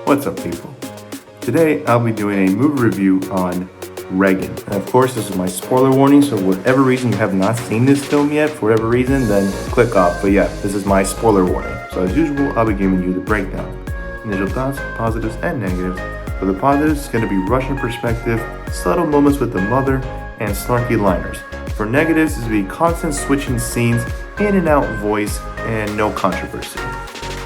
What's up, people? Today I'll be doing a movie review on Reagan. And of course, this is my spoiler warning, so whatever reason you have not seen this film yet, for whatever reason, then click off. But yeah, this is my spoiler warning. So as usual, I'll be giving you the breakdown. Initial thoughts, positives and negatives. For the positives, it's going to be Russian perspective, subtle moments with the mother, and snarky liners. For negatives, it's going to be constant switching scenes, in and out voice, and no controversy.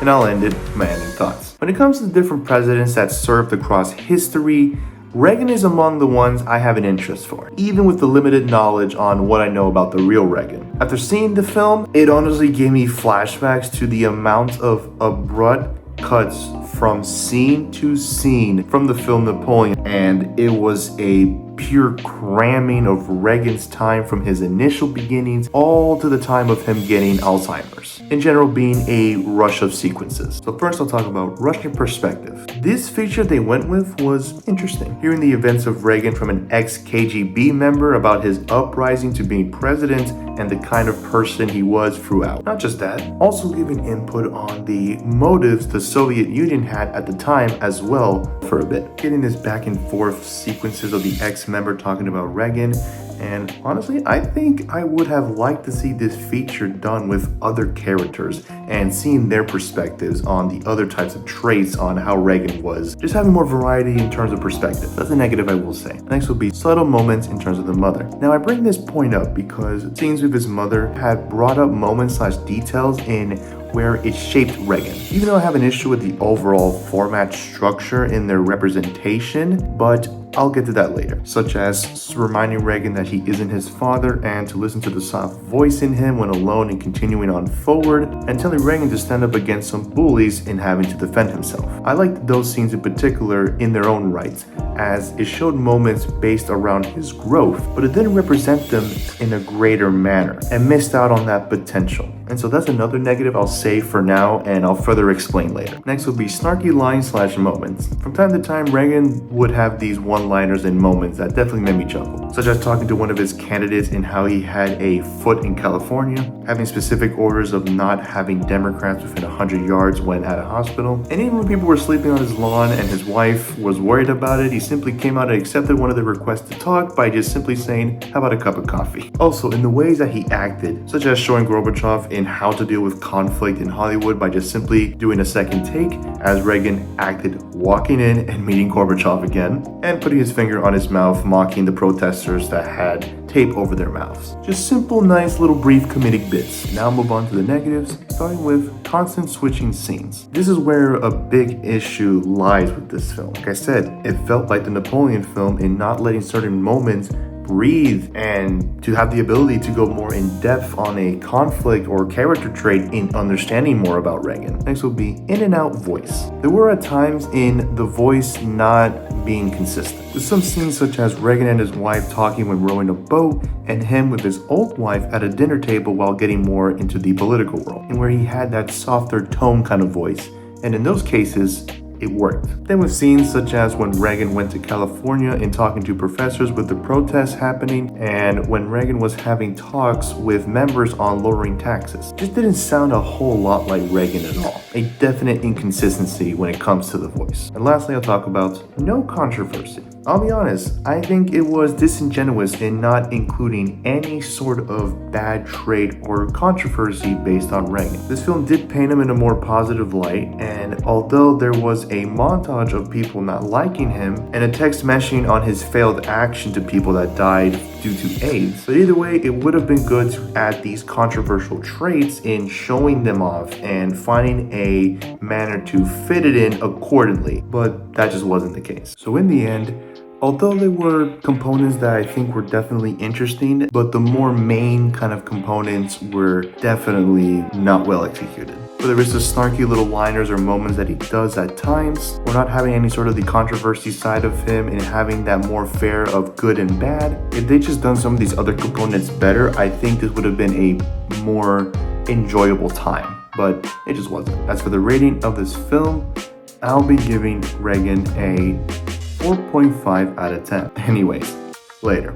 And I'll end it with my ending thoughts. When it comes to the different presidents that served across history, Reagan is among the ones I have an interest for, even with the limited knowledge on what I know about the real Reagan. After seeing the film, it honestly gave me flashbacks to the amount of abrupt cuts from scene to scene from the film Napoleon, and it was a pure cramming of Reagan's time from his initial beginnings all to the time of him getting Alzheimer's. In general, being a rush of sequences. So first I'll talk about Russian perspective. This feature they went with was interesting. Hearing the events of Reagan from an ex-KGB member about his uprising to being president and the kind of person he was throughout. Not just that, also giving input on the motives the Soviet Union had at the time as well for a bit. Getting this back and forth sequences of the ex-member talking about Reagan, and honestly, I think I would have liked to see this feature done with other characters and seeing their perspectives on the other types of traits on how Reagan was. Just having more variety in terms of perspective. That's a negative I will say. Next will be subtle moments in terms of the mother. Now I bring this point up because scenes with his mother had brought up moments/details in where it shaped Reagan. Even though I have an issue with the overall format structure in their representation, but I'll get to that later, such as reminding Reagan that he isn't his father and to listen to the soft voice in him when alone and continuing on forward, and telling Reagan to stand up against some bullies in having to defend himself. I liked those scenes in particular in their own right, as it showed moments based around his growth, but it didn't represent them in a greater manner and missed out on that potential. And so that's another negative I'll say for now, and I'll further explain later. Next will be snarky lines/moments. From time to time, Reagan would have these one-liners and moments that definitely made me chuckle, such as talking to one of his candidates in how he had a foot in California, having specific orders of not having Democrats within 100 yards when at a hospital, and even when people were sleeping on his lawn and his wife was worried about it, he simply came out and accepted one of the requests to talk by just simply saying, "How about a cup of coffee?" Also, in the ways that he acted, such as showing Gorbachev in how to deal with conflict in Hollywood by just simply doing a second take, as Reagan acted walking in and meeting Gorbachev again, and putting his finger on his mouth, mocking the protesters that had tape over their mouths. Just simple, nice little brief comedic bits. Now move on to the negatives, starting with constant switching scenes. This is where a big issue lies with this film. Like I said, it felt like the Napoleon film in not letting certain moments breathe and to have the ability to go more in depth on a conflict or character trait in understanding more about Reagan. Next will be in and out voice. There were at times in the voice not being consistent. With some scenes such as Reagan and his wife talking when rowing a boat, and him with his old wife at a dinner table while getting more into the political world, and where he had that softer tone kind of voice, and in those cases, it worked. Then with scenes such as when Reagan went to California and talking to professors with the protests happening, and when Reagan was having talks with members on lowering taxes. Just didn't sound a whole lot like Reagan at all. A definite inconsistency when it comes to the voice. And lastly, I'll talk about no controversy. I'll be honest, I think it was disingenuous in not including any sort of bad trait or controversy based on Reagan. This film did paint him in a more positive light, and although there was a montage of people not liking him and a text mentioning on his failed action to people that died due to AIDS, but either way, it would have been good to add these controversial traits in showing them off and finding a manner to fit it in accordingly, but that just wasn't the case. So in the end, although there were components that I think were definitely interesting, but the more main kind of components were definitely not well executed. Whether it's the snarky little liners or moments that he does at times, or not having any sort of the controversy side of him and having that more fair of good and bad, if they just done some of these other components better, I think this would have been a more enjoyable time, but it just wasn't. As for the rating of this film, I'll be giving Reagan a 4.5 out of 10. Anyways, later.